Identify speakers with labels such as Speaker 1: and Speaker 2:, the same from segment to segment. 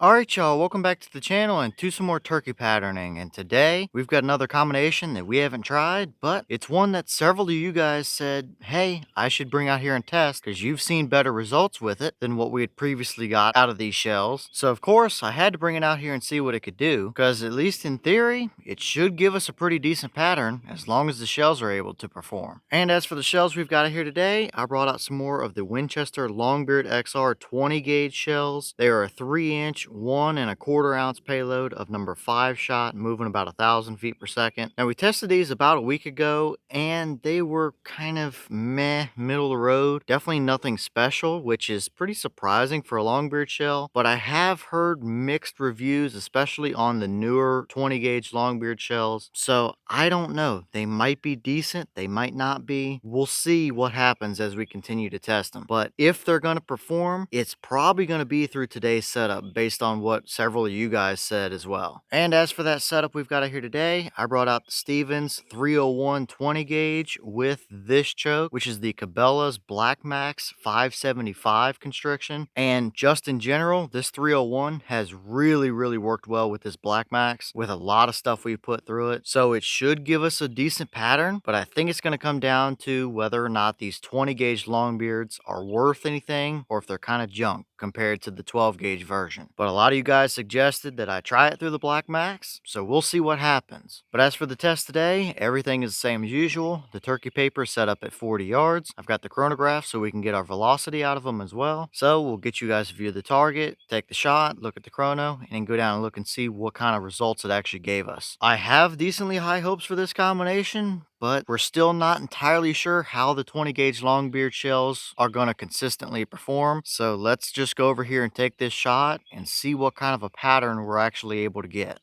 Speaker 1: Alright y'all, welcome back to the channel and to some more turkey patterning. And today we've got another combination that we haven't tried, but it's one that several of you guys said, hey, I should bring out here and test because you've seen better results with it than what we had previously got out of these shells. So of course I had to bring it out here and see what it could do, because at least in theory, it should give us a pretty decent pattern as long as the shells are able to perform. And as for the shells we've got here today, I brought out some more of the Winchester Longbeard XR 20 gauge shells. They are a 3-inch 1¼ ounce payload of number 5 shot, moving about 1,000 feet per second. Now we tested these about a week ago and they were kind of meh, middle of the road. Definitely nothing special, which is pretty surprising for a longbeard shell, but I have heard mixed reviews, especially on the newer 20 gauge longbeard shells. So I don't know, they might be decent, they might not be. We'll see what happens as we continue to test them, but if they're going to perform, it's probably going to be through today's setup based on what several of you guys said as well. And as for that setup we've got here today, I brought out the Stevens 301 20 gauge with this choke, which is the Cabela's Blackmaxx 575 constriction. And just in general, this 301 has really worked well with this Blackmaxx, with a lot of stuff we put through it. So it should give us a decent pattern, but I think it's going to come down to whether or not these 20 gauge longbeards are worth anything or if they're kind of junk compared to the 12 gauge version. But a lot of you guys suggested that I try it through the Blackmaxx, so we'll see what happens. But as for the test today, everything is the same as usual. The turkey paper is set up at 40 yards. I've got the chronograph so we can get our velocity out of them as well. So we'll get you guys a view of the target, take the shot, look at the chrono, and then go down and look and see what kind of results it actually gave us. I have decently high hopes for this combination, but we're still not entirely sure how the 20 gauge longbeard shells are going to consistently perform. So let's just go over here and take this shot and see what kind of a pattern we're actually able to get.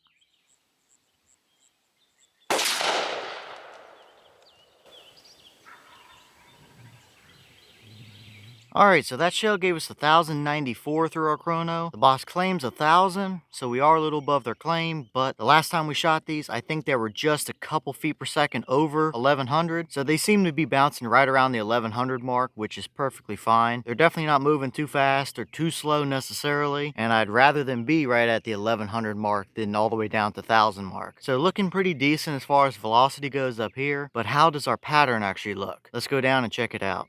Speaker 1: Alright, so that shell gave us 1,094 through our chrono. The boss claims 1,000, so we are a little above their claim, but the last time we shot these, I think they were just a couple feet per second over 1,100, so they seem to be bouncing right around the 1,100 mark, which is perfectly fine. They're definitely not moving too fast or too slow necessarily, and I'd rather them be right at the 1,100 mark than all the way down to 1,000 mark. So looking pretty decent as far as velocity goes up here, but how does our pattern actually look? Let's go down and check it out.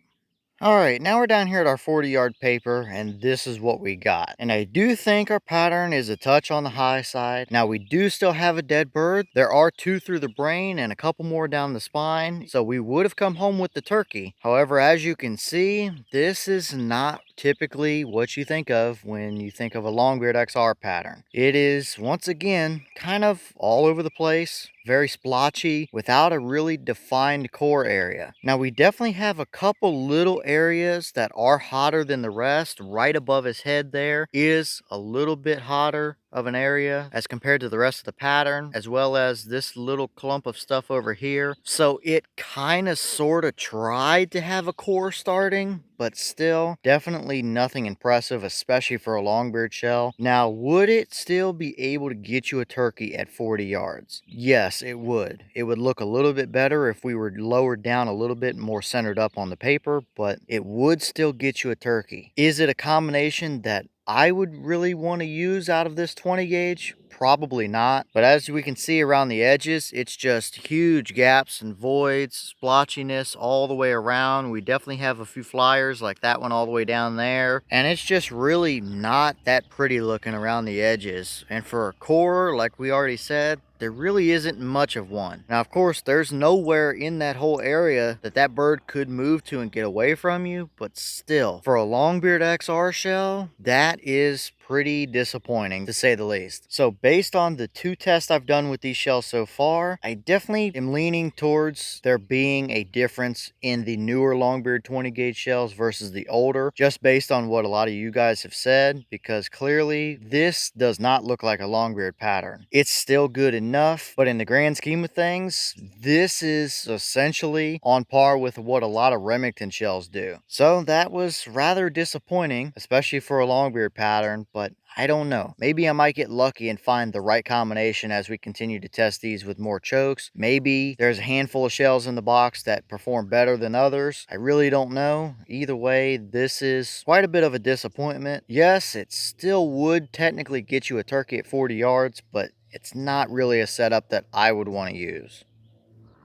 Speaker 1: Alright, now we're down here at our 40-yard paper, and this is what we got. And I do think our pattern is a touch on the high side. Now, we do still have a dead bird. There are 2 through the brain and a couple more down the spine, so we would have come home with the turkey. However, as you can see, this is not typically what you think of when you think of a Longbeard XR pattern. It is, once again, kind of all over the place, very splotchy, without a really defined core area. Now, we definitely have a couple little areas that are hotter than the rest. Right above his head there is a little bit hotter of an area as compared to the rest of the pattern, as well as this little clump of stuff over here. So it kind of sort of tried to have a core starting, but still definitely nothing impressive, especially for a longbeard shell. Now, would it still be able to get you a turkey at 40 yards? Yes, it would. It would look a little bit better if we were lowered down a little bit, more centered up on the paper, but it would still get you a turkey. Is it a combination that I would really want to use out of this 20 gauge? Probably not. But as we can see around the edges, it's just huge gaps and voids, splotchiness all the way around. We definitely have a few flyers like that one all the way down there. And it's just really not that pretty looking around the edges. And for a core, like we already said, there really isn't much of one. Now, of course, there's nowhere in that whole area that that bird could move to and get away from you, but still, for a Longbeard XR shell, that is pretty disappointing to say the least. So based on the 2 tests I've done with these shells so far, I definitely am leaning towards there being a difference in the newer Longbeard 20 gauge shells versus the older, just based on what a lot of you guys have said, because clearly this does not look like a Longbeard pattern. It's still good enough enough, but in the grand scheme of things, this is essentially on par with what a lot of Remington shells do. So that was rather disappointing, especially for a longbeard pattern, but I don't know. Maybe I might get lucky and find the right combination as we continue to test these with more chokes. Maybe there's a handful of shells in the box that perform better than others. I really don't know. Either way, this is quite a bit of a disappointment. Yes, it still would technically get you a turkey at 40 yards, but it's not really a setup that I would want to use.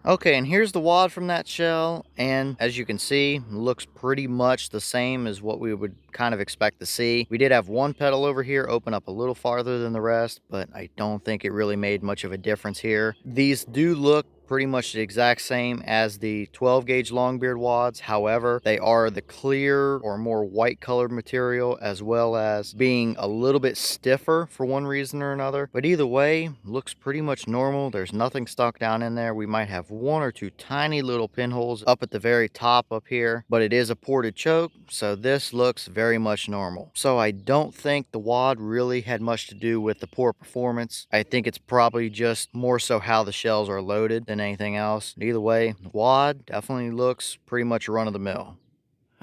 Speaker 1: Okay, and here's the wad from that shell, and as you can see, looks pretty much the same as what we would kind of expect to see. We did have one petal over here open up a little farther than the rest, but I don't think it really made much of a difference here. These do look pretty much the exact same as the 12 gauge longbeard wads. However, they are the clear or more white colored material, as well as being a little bit stiffer for one reason or another. But either way, looks pretty much normal. There's nothing stuck down in there. We might have one or two tiny little pinholes up at the very top up here, but it is a ported choke, so this looks very much normal. So I don't think the wad really had much to do with the poor performance. I think it's probably just more so how the shells are loaded than anything else. Either way, the wad definitely looks pretty much run of the mill.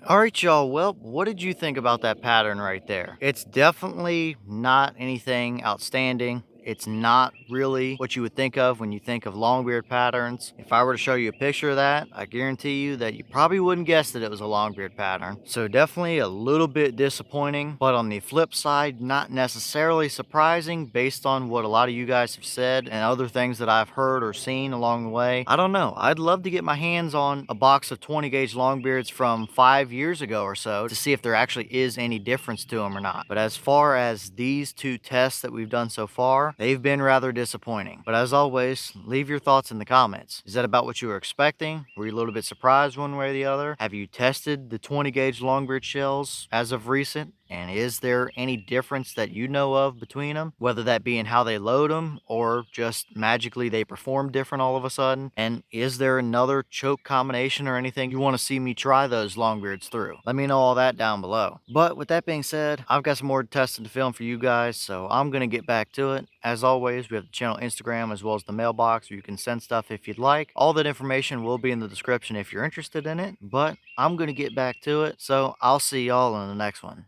Speaker 1: All right, y'all. Well, what did you think about that pattern right there? It's definitely not anything outstanding. It's not really what you would think of when you think of longbeard patterns. If I were to show you a picture of that, I guarantee you that you probably wouldn't guess that it was a longbeard pattern. So definitely a little bit disappointing, but on the flip side, not necessarily surprising based on what a lot of you guys have said and other things that I've heard or seen along the way. I don't know. I'd love to get my hands on a box of 20 gauge longbeards from 5 years ago or so to see if there actually is any difference to them or not. But as far as these two tests that we've done so far, they've been rather disappointing. But as always, leave your thoughts in the comments. Is that about what you were expecting? Were you a little bit surprised one way or the other? Have you tested the 20 gauge longbeard shells as of recent? And is there any difference that you know of between them? Whether that be in how they load them or just magically they perform different all of a sudden? And is there another choke combination or anything you want to see me try those longbeards through? Let me know all that down below. But with that being said, I've got some more testing to film for you guys, so I'm going to get back to it. As always, we have the channel Instagram as well as the mailbox where you can send stuff if you'd like. All that information will be in the description if you're interested in it, but I'm going to get back to it, so I'll see y'all in the next one.